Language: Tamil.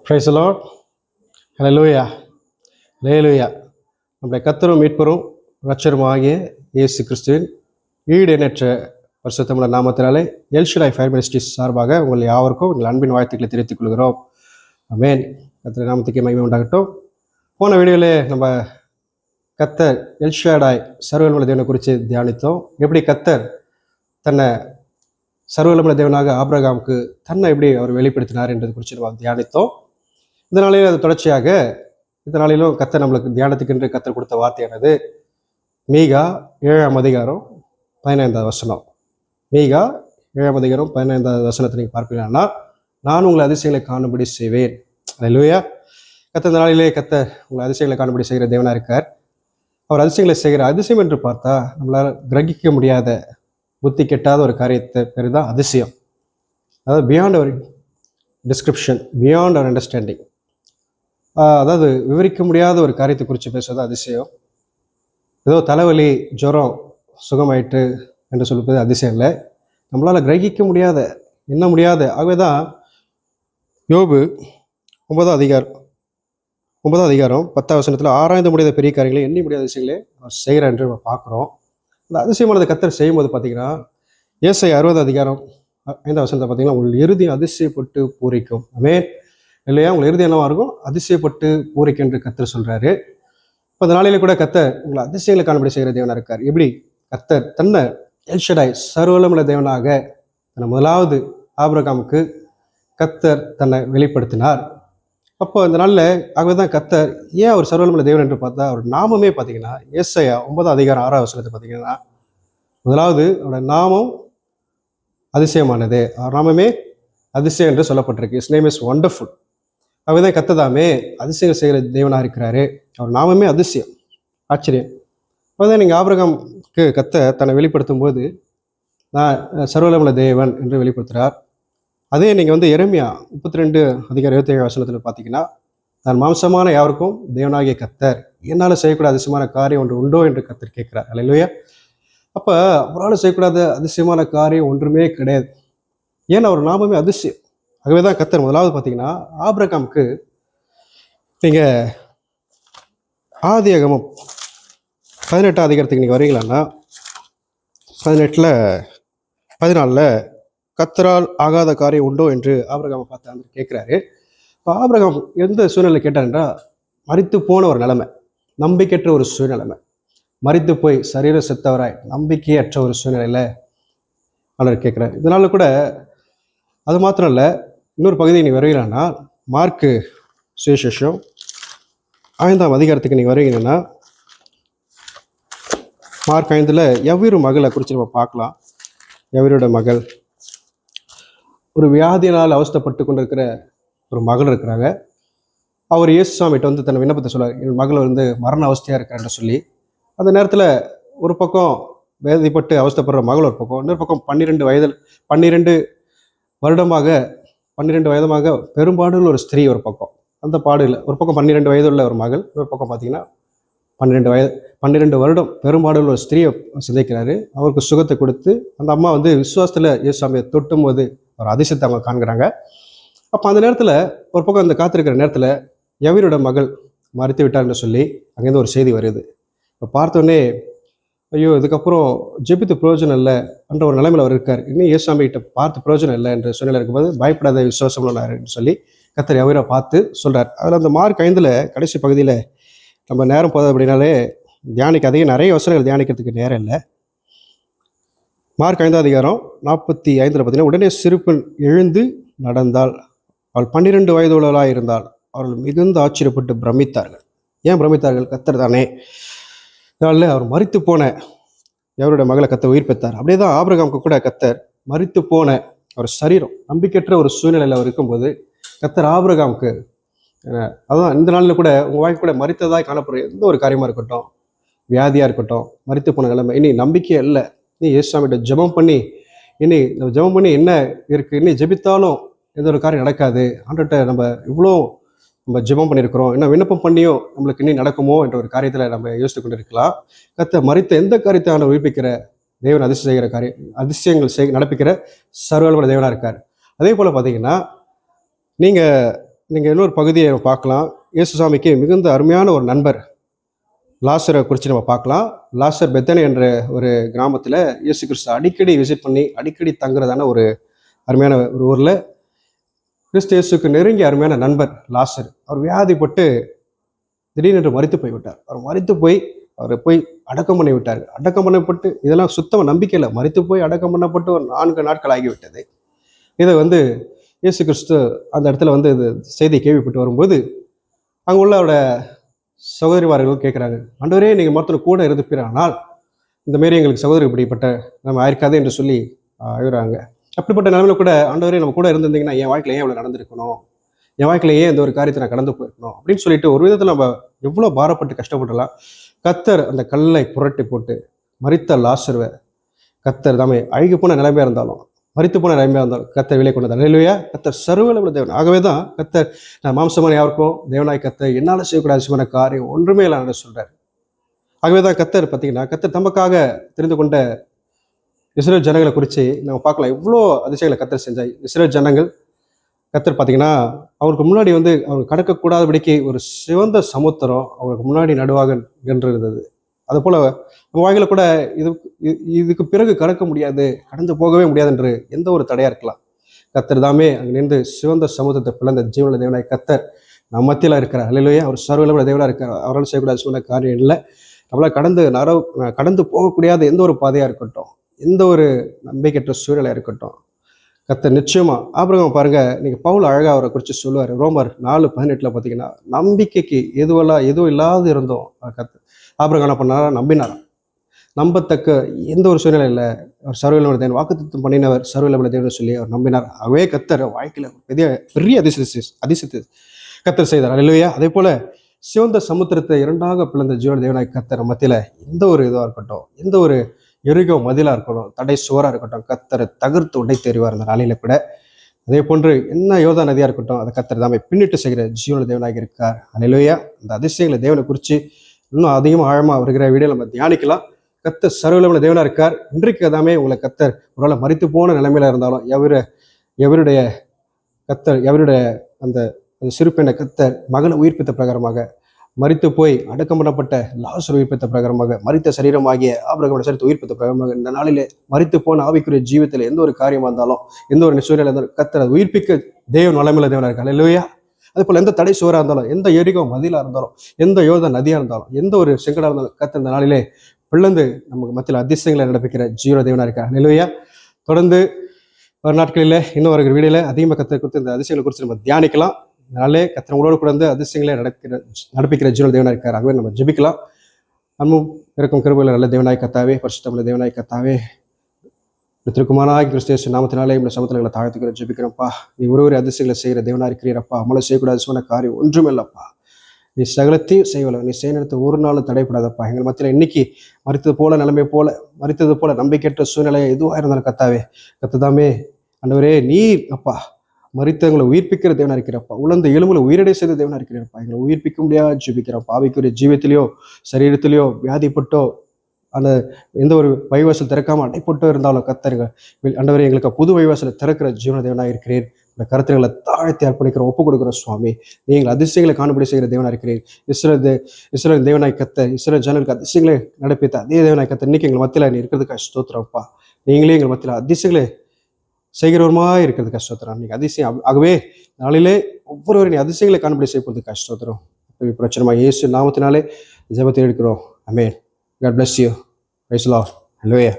Praise the Lord. ஹல்லேலூயா. ஹல்லேலூயா. நம்முடைய கர்த்தரும் மீட்பரும் இரட்சகருமாகிய இயேசு கிறிஸ்துவின் ஈடு எண்ணற்ற பரிசுத்தமுள்ள நாமத்தினாலே எல்ஷடாய் ஃபயர் மினிஸ்ட்ரிஸ் சார்பாக உங்கள் யாவருக்கும் உங்கள் அன்பின் வாழ்த்துக்களை தெரிவித்துக் கொள்கிறோம். ஆமென். கர்த்தர் நாமத்துக்கே மகிமை உண்டாகட்டும். போன வீடியோவிலே நம்ம கர்த்தர் எல்ஷடாய் சர்வவல்லமையுள்ள தேவனை குறித்து தியானித்தோம். எப்படி கர்த்தர் தன்னை சர்வவல்லமையுள்ள தேவனாக ஆபிரகாமுக்கு தன்னை எப்படி அவர் வெளிப்படுத்தினார் என்றது குறித்து நம்ம தியானித்தோம். இந்த நாளிலும் அது தொடர்ச்சியாக இந்த நாளிலும் கர்த்தர் நம்மளுக்கு தியானத்துக்கென்று கர்த்தர் கொடுத்த வார்த்தையானது மீகா 7ஆம் அதிகாரம் 15வது வசனம். மீகா 7ஆம் அதிகாரம் 15வது வசனத்தை நீங்கள் பார்ப்பீங்கன்னா, நான் உங்களை அதிசயங்களை காணும்படி செய்வேன். அல்லேலூயா. கர்த்தர் இந்த நாளிலே கர்த்தர் உங்களை அதிசயங்களை காணும்படி செய்கிற தேவனாக இருக்கார். அவர் அதிசயங்களை செய்கிற அதிசயம் என்று பார்த்தா நம்மளால் கிரகிக்க முடியாத புத்தி கெட்டாத ஒரு காரியத்தை பேர் தான் அதிசயம். அதாவது beyond our description, beyond our understanding. அதாவது விவரிக்க முடியாத ஒரு காரியத்தை குறித்து பேசுவது அதிசயம். ஏதோ தலைவலி ஜுரம் சுகமாயிட்டு என்று சொல்லுவது அதிசயம் இல்லை. நம்மளால் கிரகிக்க முடியாத, எண்ண முடியாத. ஆகவே தான் யோபு 9ஆம் அதிகாரம் 10ஆம் வசனத்தில் ஆராய்ந்து முடியாத பெரிய காரியங்களை எண்ணி முடியாத விஷயங்களே அவர் செய்கிறார் என்று நம்ம பார்க்குறோம். அந்த அதிசயமானது கர்த்தர் செய்யும்போது பார்த்தீங்கன்னா, ஏசாயா 60ஆம் அதிகாரம் 5ஆம் வசனத்தை பார்த்தீங்கன்னா, உங்கள் இறுதி அதிசயப்பட்டு பூரிக்கும். ஆமென். இல்லையா? உங்கள் இறுதி என்னவா இருக்கும்? அதிசயப்பட்டு பூரிக்கும் என்று கர்த்தர் சொல்றாரு. இப்போ இந்த நாளிலே கூட கர்த்தர் உங்களை அதிசயங்களை காணும்படி செய்கிற தேவனாக இருக்கார். எப்படி கர்த்தர் தன்னை எல்ஷடாய் சர்வவல்லமையுள்ள தேவனாக தன்னை முதலாவது ஆபிரகாமுக்கு கர்த்தர் தன்னை வெளிப்படுத்தினார். அப்போ இந்த நாளில் ஆகவே தான் கர்த்தர் ஏன் அவர் சர்வவல்லமையுள்ள தேவன் என்று பார்த்தா, அவர் நாமமே பார்த்தீங்கன்னா ஏசாயா 9ஆம் அதிகாரம் 6ஆம் வசனத்தை பார்த்தீங்கன்னா, முதலாவது அவருடைய நாமம் அதிசயமானது. அவர் நாமமே அதிசயம் என்று சொல்லப்பட்டிருக்கு. Is name is wonderful. அவர்தான் கர்த்ததாமே அதிசயம் செய்கிற தேவனாக இருக்கிறாரு. அவர் நாமமே அதிசயம், ஆச்சரியம். அப்போதான் நீங்கள் ஆபிரகாமுக்கு கர்த்தர் தன்னை வெளிப்படுத்தும் போது நான் சர்வவல்லமையுள்ள தேவன் என்று வெளிப்படுத்துகிறார். அதே நீங்கள் வந்து எரேமியா 32 அதிகாரம் 27 வசனத்தில் பார்த்தீங்கன்னா, நான் மாம்சமான யாருக்கும் தேவனாகிய கர்த்தர், என்னால் செய்யக்கூடாத அதிசயமான காரியம் ஒன்று உண்டோ என்று கர்த்தர் கேட்கிறார். அல்லேலூயா. அப்போ அவரால் செய்யக்கூடாத அதிசயமான காரியம் ஒன்றுமே கிடையாது. ஏன்னா அவர் நாமமே அதிசயம். ஆகவே தான் கர்த்தர் முதலாவது பார்த்தீங்கன்னா ஆபிரகாமுக்கு நீங்கள் ஆதியாகமம் 18ஆம் அதிகாரத்துக்கு நீங்கள் வரீங்களான்னா 14 கர்த்தரால் ஆகாத காரியம் உண்டோ என்று ஆபிரகாமை பார்த்து கேட்குறாரு. இப்போ ஆபிரகாம் எந்த சூழ்நிலை கேட்டார்ன்றா, மரித்து போன ஒரு நிலைமை, நம்பிக்கையற்ற ஒரு சூழ்நிலைமை, மரித்து போய் சரீர செத்தவராய் நம்பிக்கையற்ற ஒரு சூழ்நிலையில் அவர் கேட்குறாரு. இதனால கூட அது மாத்திரம் இல்லை, இன்னொரு பகுதியை நீங்கள் வருவீங்கன்னா மார்க்கு சுவிசேஷம் 5ஆம் அதிகாரத்துக்கு நீங்கள் வருவீங்கன்னா, மார்க் 5ல் எவ்விரு மகளை குறித்து நம்ம பார்க்கலாம். எவ்விரோட மகள், ஒரு வியாதியினால் அவஸ்தைப்பட்டு கொண்டிருக்கிற ஒரு மகள் இருக்கிறாங்க. அவர் இயேசு சாமிகிட்ட வந்து தன் விண்ணப்பத்தை சொல்றார், என் மகள் வந்து மரண அவஸ்தையாக இருக்கிறான்னு சொல்லி. அந்த நேரத்தில் ஒரு பக்கம் வேதிப்பட்டு அவஸ்தைப்படுற மகள் ஒரு பக்கம், இன்னொரு பக்கம் 12 வயதமாக பெரும்பாடுள்ள ஒரு ஸ்திரீ ஒரு பக்கம். அந்த பாடுல ஒரு பக்கம் 12 வயதுள்ள ஒரு மகள், ஒரு பக்கம் பார்த்தீங்கன்னா 12 வருடம் பெரும்பாடுள்ள ஒரு ஸ்திரீயை சிதைக்கிறாரு. அவருக்கு சுகத்தை கொடுத்து அந்த அம்மா வந்து விசுவாசத்தில் இயேசுசாமியை தொட்டும் போது ஒரு அதிசயத்தை அவங்க காண்கிறாங்க. அப்போ அந்த நேரத்தில் ஒரு பக்கம் அந்த காத்திருக்கிற நேரத்தில் எவரோட மகள் மறித்து விட்டார்னு சொல்லி அங்கேருந்து ஒரு செய்தி வருது. இப்போ பார்த்தோன்னே ஐயோ இதுக்கப்புறம் ஜெபித்து பிரயோஜனம் இல்லை என்ற ஒரு நிலைமையில் அவர் இருக்கார். இன்னும் இயேசுசாமி கிட்ட பார்த்து பிரயோஜனம் இல்லை என்ற சூழ்நிலை இருக்கும்போது பயப்படாத விசுவாசம் உள்ளாருன்னு சொல்லி கர்த்தர் எவரை பார்த்து சொல்கிறார். அதில் அந்த மார்க் 5ல் கடைசி பகுதியில் நம்ம நேரம் போதாது அப்படின்னாலே அதிகம் நிறைய வசனங்கள் தியானிக்கிறதுக்கு நேரம் இல்லை. மார்க் 5ஆம் அதிகாரம் 45 பார்த்தீங்கன்னா, உடனே சிறுப்பெண் எழுந்து நடந்தால், அவள் 12 வயதுள்ளவளாக இருந்தால், அவர்கள் மிகுந்த ஆச்சரியப்பட்டு பிரமித்தார்கள். ஏன் பிரமித்தார்கள்? கர்த்தர் தானே. அதனால அவர் மரித்து போன எவருடைய மகளை கர்த்தர் உயிர் பெற்றார். அப்படியே தான் ஆபிரகாமுக்கு கூட கர்த்தர் மரித்து போன ஒரு சரீரம், நம்பிக்கையற்ற ஒரு சூழ்நிலையில் அவர் இருக்கும்போது கர்த்தர் ஆபிரகாமுக்கு, அதுதான் இந்த நாளில் கூட உங்கள் வாழ்க்கை கூட மரித்ததாய் காணப்படுற எந்த ஒரு காரியமாக இருக்கட்டும், வியாதியாக இருக்கட்டும், மரித்து போன நிலைமை, இனி நம்பிக்கையே இல்லை, நீ இயேசுசாமிகிட்ட ஜெபம் பண்ணி என்ன இருக்குது, இன்னும் ஜெபித்தாலும் எந்த ஒரு காரியம் நடக்காது, ஆண்டவர்கிட்ட நம்ம ஜெபம் பண்ணியிருக்கிறோம், இன்னும் விண்ணப்பம் பண்ணியும் நம்மளுக்கு இன்னும் நடக்குமோ என்ற ஒரு காரியத்தில் நம்ம யோசித்து கொண்டு இருக்கலாம். கர்த்தர் மரித்த எந்த காரியத்தை உயிர்ப்பிக்கிற தேவன், அதிசயம் செய்கிற காரியம், அதிசயங்கள் நடப்பிக்கிற சர்வவல்லமையுள்ள தேவனாக இருக்கார். அதே போல் பார்த்தீங்கன்னா, நீங்கள் நீங்கள் இன்னொரு பகுதியை பார்க்கலாம். இயேசுசாமிக்கு மிகுந்த அருமையான ஒரு நண்பர் லாசரை குறித்து நம்ம பார்க்கலாம். லாசர் பெத்தனி என்ற ஒரு கிராமத்தில் இயேசு கிறிஸ்து அடிக்கடி விசிட் பண்ணி அடிக்கடி தங்குறதான ஒரு அருமையான ஒரு ஊரில் கிறிஸ்து இயேசுக்கு நெருங்கிய அருமையான நண்பர் லாசர். அவர் வியாதிப்பட்டு திடீரென்று மரித்து போய்விட்டார். அவர் மரித்து போய் அவரை போய் அடக்கம் பண்ணி விட்டார். அடக்கம் பண்ணப்பட்டு, இதெல்லாம் சுத்தமாக நம்பிக்கை இல்லை, மரித்து போய் அடக்கம் பண்ணப்பட்டு ஒரு 4 நாட்கள் ஆகிவிட்டது. இதை இயேசு கிறிஸ்து அந்த இடத்துல இது செய்தி கேள்விப்பட்டு வரும்போது அங்கே உள்ள அவரோட சகோதரிமார்கள் கேட்குறாங்க, ஆண்டவரே நீங்கள் மொத்தம் கூட இருந்துப்பீரானால் இந்த மாரி எங்களுக்கு சகோதரி இப்படிப்பட்ட நம்ம ஆயிருக்காது என்று சொல்லி அழுகிறாங்க. அப்படிப்பட்ட நிலைமையில கூட ஆண்டவரே நம்ம கூட இருந்திருந்தீங்கன்னா என் வாழ்க்கையில் ஏன் இவ்வளோ நடந்திருக்கணும், என் வாழ்க்கையில் ஏன் இந்த ஒரு காரியத்தை நான் கடந்து போயிருக்கணும் அப்படின்னு சொல்லிட்டு ஒரு விதத்தில் நம்ம எவ்வளோ பாரப்பட்டு கஷ்டப்படலாம். கத்தர் அந்த கல்லை புரட்டி போட்டு மரித்த லாசர்வை கத்தர் தாமே அழுகி போன நிலைமையாக இருந்தாலும், மரித்து போன நிலைமையாக இருந்தாலும் கத்தர் விலை கொண்டது. அல்லேலூயா. கத்தர் சர்வவல்லமை தேவன். ஆகவே தான் கத்தர் நான் மாம்சமான யாருக்கும் தேவனாய் கத்தர் என்னால் செய்யக்கூடாத சிவன காரியம் ஒன்றுமே இல்லை சொல்றாரு. ஆகவே தான் கத்தர் பார்த்தீங்கன்னா கத்தர் தமக்காக தெரிந்து கொண்ட இஸ்ரேல் ஜனங்களை குறித்து நம்ம பார்க்கலாம். எவ்வளோ அதிசயங்களை கத்தர் செஞ்சாய். இஸ்ரேல் ஜனங்கள் கத்தர் பார்த்தீங்கன்னா அவருக்கு முன்னாடி அவங்க கடக்கக்கூடாதபடிக்கு ஒரு சிவந்த சமுத்திரம் அவங்களுக்கு முன்னாடி நடுவாக நின்று இருந்தது. அது போல நம்ம வாழ்க்கையில கூட இதுக்கு பிறகு கடக்க முடியாது, கடந்து போகவே முடியாது என்று எந்த ஒரு தடையா இருக்கலாம். கத்தர் தாமே அங்கே நின்று சிவந்த சமுத்திரத்தை பிளந்த ஜீவன தேவனாய் கத்தர் நம்ம மத்தியில் இருக்கிறார். அல்லேலூயா. அவர் சர்வவல்லமை தேவனாக இருக்கிறார். அவரால் செய்யக்கூடாது சொன்ன காரியம் இல்லை. நம்மளால் கடந்து போகக்கூடியாத எந்த ஒரு பாதையாக இருக்கட்டும், எந்த ஒரு நம்பிக்கையற்ற சூழலாக இருக்கட்டும், கத்தர் நிச்சயமா ஆபிரகாம் பாருங்க, நீங்க பவுல் அழகா அவரை குறித்து சொல்லுவார். ரோமர் 4:18 பார்த்தீங்கன்னா நம்பிக்கைக்கு எதுவும் இல்லாத இருந்தோம் கத்தர் ஆபிரகாம் என்ன பண்ணாரா, நம்பினாராம். நம்பத்தக்க எந்த ஒரு சூழ்நிலை இல்லை, அவர் சர்வவல்லமை தேவன் வாக்குத்தத்தம் பண்ணினவர் சர்வவல்லமை தேவன் சொல்லி அவர் நம்பினார். அவே கத்தர் வாழ்க்கையில பெரிய அதிசயத்தை கத்தர் செய்தார். அல்லேலூயா. அதே போல சிவந்த சமுத்திரத்தை 2ஆக பிளந்த ஜீவன தேவனாய் கத்தர் மத்தியில எந்த ஒரு இதுவாக இருக்கட்டும், எந்த ஒரு எரிகோ மதிலாக இருக்கட்டும், தடை சுவராக இருக்கட்டும், கத்தரை தகர்த்து உடை தெரிவார் அந்த நாளில கூட. அதே போன்று என்ன யோதா நதியாக இருக்கட்டும், அதை கத்தர் தாமே பின்னிட்டு செய்கிற ஜீவன தேவனாக இருக்கார். அல்லேலூயா. அந்த அதிசயங்களை தேவனை குறித்து இன்னும் அதிகமாக ஆழமாக வருகிற வீடியோ நம்ம தியானிக்கலாம். கத்தர் சர்வவல்லமை தேவனாக இருக்கார். இன்றைக்கு தாமே உங்களை கத்தர் ஒருவேளை மரித்து போன நிலைமையில இருந்தாலும் எவருடைய அந்த சிறுப்பெண்ணை கத்தர் மகனை உயிர்ப்பித்த பிரகாரமாக, மரித்து போய் அடக்கம் பண்ணப்பட்ட லாசர் உயிர்ப்பித்த பிரகாரமாக, மரித்த சரீரமாகிய ஆபிரகாமோட சரீரத்தை உயிர்ப்பித்த பிரகாரமாக, இந்த நாளிலே மரித்து போன ஆவிக்குரிய ஜீவத்தில் எந்த ஒரு காரியமாக இருந்தாலும், எந்த ஒரு சூழ்நிலை இருந்தாலும் கத்தர் உயிர்ப்பிக்க தேவன் வல்லமையுள்ள தேவனாக இருக்கார். அல்லேலூயா. அதே போல எந்த தடை சுவராக இருந்தாலும், எந்த எரிகோ மதிலாக இருந்தாலும், எந்த யோத நதியாக இருந்தாலும், எந்த ஒரு செங்கடாக இருந்தாலும் கத்தர் இந்த நாளிலே பிளந்து நமக்கு மத்தியில் அதிசயங்களை நடப்பிக்கிற ஜீவன தேவனாக இருக்கார். அல்லேலூயா. தொடர்ந்து ஒரு நாட்களில் இன்னும் ஒரு வீடியோல அதிகமாக கத்தர் குறித்து இந்த அதிசயங்களை குறித்து நம்ம தியானிக்கலாம். அதனாலே கத்தர் உங்களோடு கூட அதிசயங்களை நடப்பிக்கிற ஜீவன தேவனாக இருக்கார். ஆகவே நம்ம ஜெபிக்கலாம். அன்பும் இருக்கும் கிருபையில் நல்ல தேவனாய் கத்தாவே, பரிசுத்தமுள்ள தேவனாய் கத்தாவே, திருக்குமாராய் கிறிஸ்து நாமத்தினாலே இந்த சமூகங்களை தாழ்த்துக்கிற ஜெபிக்கிறப்பா. நீ ஒருவரை அதிசயங்களை செய்கிற தேவனாக இருக்கிறீரப்பா. அமலை செய்யக்கூடாது சொன்ன காரியம் ஒன்றும் இல்லப்பா. நீ சகலத்தையும் செய்யல, நீ செய்யறது ஒரு நாளும் தடைப்படாதப்பா. எங்கள் மத்தியில் இன்னைக்கு மரித்தது போல நம்பிக்கையற்ற சூழ்நிலையை எதுவாக இருந்தாலும் கத்தாவே, கத்ததாமே ஆண்டவரே நீர் அப்பா மரித்தவங்களை உயிர்ப்பிக்கிற தேவனா இருக்கிறப்பா. உழந்த எலும்புல உயிரடை செய்த தேவனா இருக்கிறப்பா. எங்களை உயிர்ப்பிக்க முடியாது ஜெபிக்கிறப்பா. ஆவிக்குரிய ஜீவத்திலேயோ சரீரத்திலேயோ வியாதிப்பட்டோ அந்த எந்த ஒரு வழிவாசல் திறக்காம அடைப்பட்டோ இருந்தாலும் கத்தருங்க ஆண்டவரே எங்களுக்கு புது வழிவாசலை திறக்கிற ஜீவன தேவனாக இருக்கிறேன். இந்த கருத்துக்களை தாழ்த்தி அர்ப்பணிக்கிற ஒப்பு கொடுக்குற சுவாமி. நீங்கள் அதிசயங்களை காணுபடி செய்கிற தேவனாக இருக்கிறேன். இஸ்ரேல் தேவனாய் கத்தர் இஸ்ரேல் ஜனங்களுக்கு அதிசயங்களை நடப்பித்த அதே தேவனாய் கத்தர் இன்னைக்கு எங்கள் மத்தியில் நீ இருக்கிறதுக்கு ஸ்தோத்திரப்பா. நீங்களே எங்கள் மத்தியில் அதிசயங்களை செய்கிறவருமா இருக்கிறது கஷ்டத்தரம். நீங்க அதிசயம் ஆகவே நாளிலே ஒவ்வொருவரும் நீ அதிசயங்களை காணுபடி செய்வது கஷ்டத்தரும். பிரச்சனமா இயேசு நாமத்தினாலே ஜெபத்தை எடுக்கிறோம். ஆமென். God bless you. Praise the Lord. Hallelujah.